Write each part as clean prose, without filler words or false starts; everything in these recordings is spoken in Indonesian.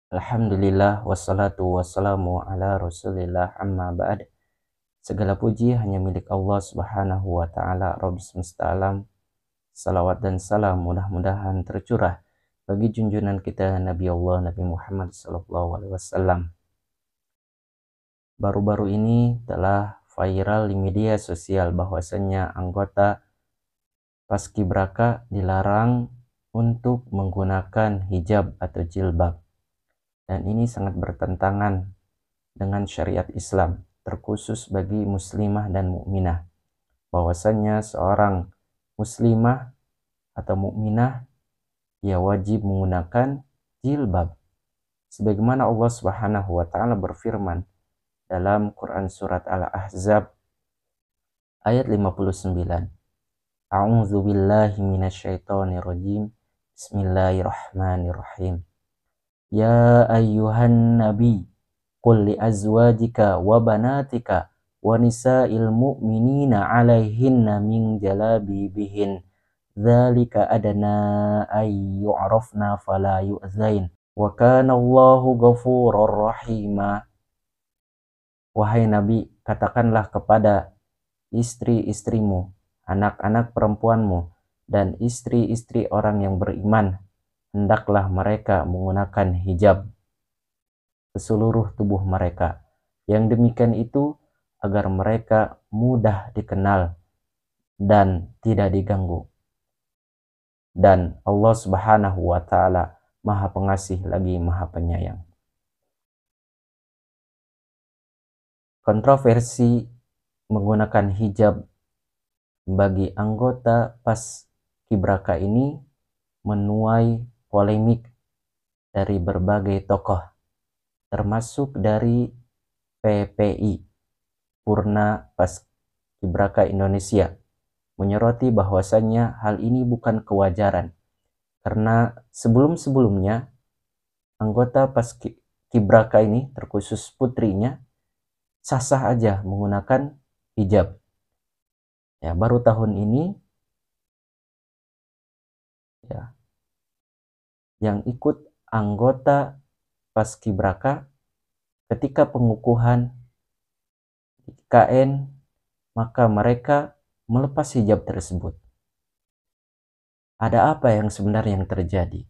Alhamdulillah wassalatu wassalamu ala rasulillah amma ba'd. Segala puji hanya milik Allah subhanahu wa ta'ala Rabb semesta alam. Salawat dan salam mudah-mudahan tercurah bagi junjungan kita Nabi Allah Nabi Muhammad sallallahu alaihi wasallam. Baru-baru ini telah viral di media sosial bahwasannya anggota Paskibraka dilarang untuk menggunakan hijab atau jilbab. Dan ini sangat bertentangan dengan syariat Islam, terkhusus bagi muslimah dan mukminah. Bahwasannya seorang muslimah atau mukminah ia wajib menggunakan jilbab. Sebagaimana Allah Subhanahu wa taala berfirman dalam Quran surat Al-Ahzab ayat 59. A'udzu billahi minasyaitonir rajim. Bismillahirrahmanirrahim. Ya ayyuhan nabi qul li azwajika wa banatika wa nisa'il mu'minina 'alaihinna min jalabibihin dzalika adna ay yu'rafna fala yu'zain wa kana Allahu ghafurur rahima. Wahai nabi, katakanlah kepada istri-istrimu, anak-anak perempuanmu dan istri-istri orang yang beriman, hendaklah mereka menggunakan hijab ke seluruh tubuh mereka. Yang demikian itu agar mereka mudah dikenal dan tidak diganggu. Dan Allah Subhanahu wa taala Maha Pengasih lagi Maha Penyayang. Kontroversi menggunakan hijab bagi anggota Paskibraka ini menuai polemik dari berbagai tokoh, termasuk dari PPI, Purna Paskibraka Indonesia, menyoroti bahwasannya hal ini bukan kewajaran, karena sebelum-sebelumnya anggota Paskibraka ini, terkhusus putrinya, sah-sah aja menggunakan hijab. Ya, baru tahun ini ya, yang ikut anggota Paskibraka ketika pengukuhan KN, maka mereka melepas hijab tersebut. Ada apa yang sebenarnya yang terjadi?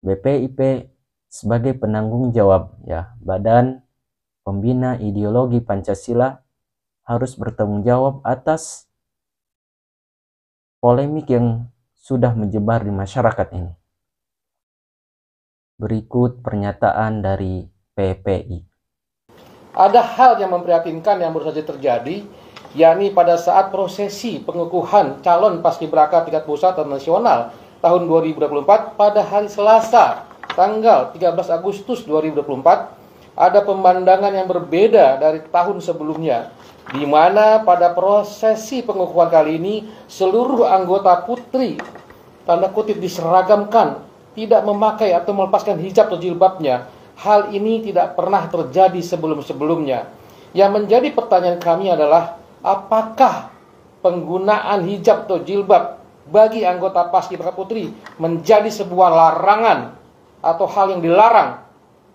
BPIP sebagai penanggung jawab, ya, Badan Pembina Ideologi Pancasila, harus bertanggung jawab atas polemik yang sudah menyebar di masyarakat ini. Berikut pernyataan dari PPI. Ada hal yang memprihatinkan yang baru saja terjadi, yakni pada saat prosesi pengukuhan calon paskibraka tingkat pusat dan nasional tahun 2024 pada hari Selasa, tanggal 13 Agustus 2024, ada pemandangan yang berbeda dari tahun sebelumnya, di mana pada prosesi pengukuhan kali ini seluruh anggota putri tanda kutip diseragamkan, tidak memakai atau melepaskan hijab atau jilbabnya. Hal ini tidak pernah terjadi sebelum-sebelumnya. Yang menjadi pertanyaan kami adalah, apakah penggunaan hijab atau jilbab bagi anggota Paskibraka putri menjadi sebuah larangan atau hal yang dilarang,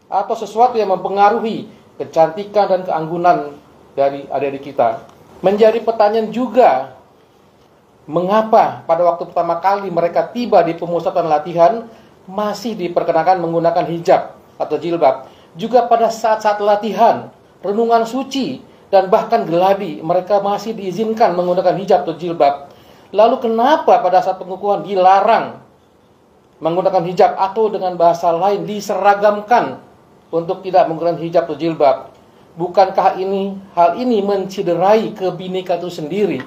atau sesuatu yang mempengaruhi kecantikan dan keanggunan dari adik-adik kita? Menjadi pertanyaan juga, mengapa pada waktu pertama kali mereka tiba di pemusatan latihan masih diperkenakan menggunakan hijab atau jilbab? Juga pada saat-saat latihan, renungan suci, dan bahkan geladi, mereka masih diizinkan menggunakan hijab atau jilbab. Lalu kenapa pada saat pengukuhan dilarang menggunakan hijab, atau dengan bahasa lain diseragamkan untuk tidak menggunakan hijab atau jilbab? Bukankah hal ini menciderai kebinekaan itu sendiri?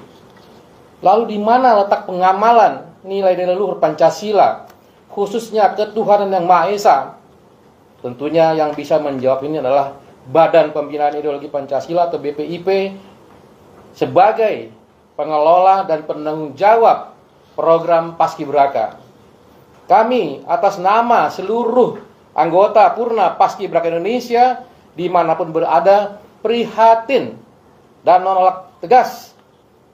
Lalu di mana letak pengamalan nilai-nilai leluhur Pancasila, khususnya ketuhanan yang Maha Esa? Tentunya yang bisa menjawab ini adalah Badan Pembinaan Ideologi Pancasila atau BPIP sebagai pengelola dan penanggung jawab program Paskibraka. Kami atas nama seluruh anggota Purna Paskibraka Indonesia dimanapun berada prihatin dan menolak tegas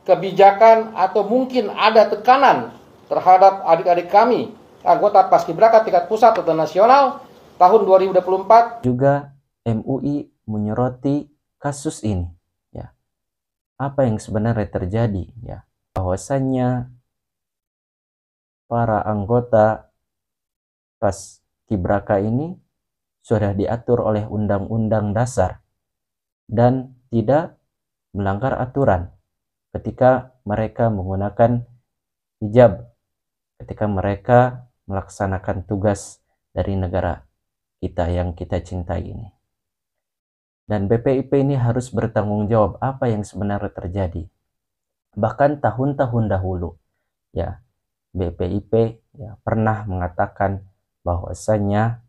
kebijakan atau mungkin ada tekanan terhadap adik-adik kami anggota Paskibraka tingkat pusat atau nasional tahun 2024. Juga MUI menyoroti kasus ini, ya. Apa yang sebenarnya terjadi, ya? Bahwasannya para anggota Paskibraka ini sudah diatur oleh Undang-Undang Dasar dan tidak melanggar aturan ketika mereka menggunakan hijab, ketika mereka melaksanakan tugas dari negara kita yang kita cintai ini. Dan BPIP ini harus bertanggung jawab apa yang sebenarnya terjadi. Bahkan tahun-tahun dahulu, ya, BPIP ya pernah mengatakan bahwasanya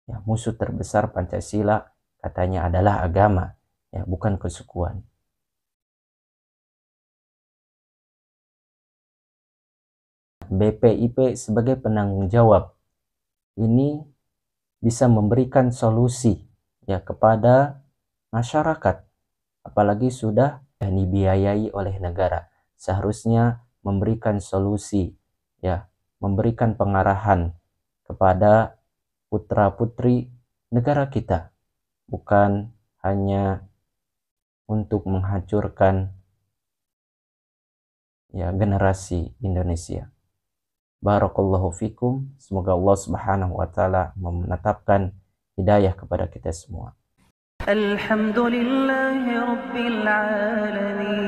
ya musuh terbesar Pancasila katanya adalah agama, ya, bukan kesukuan. BPIP sebagai penanggung jawab ini bisa memberikan solusi ya kepada masyarakat, apalagi sudah dibiayai oleh negara. Seharusnya memberikan solusi, ya, memberikan pengarahan kepada putra-putri negara kita, bukan hanya untuk menghancurkan ya generasi Indonesia. Barakallahu fikum. Semoga Allah Subhanahu wa taala menetapkan hidayah kepada kita semua. Alhamdulillahi rabbil alamin.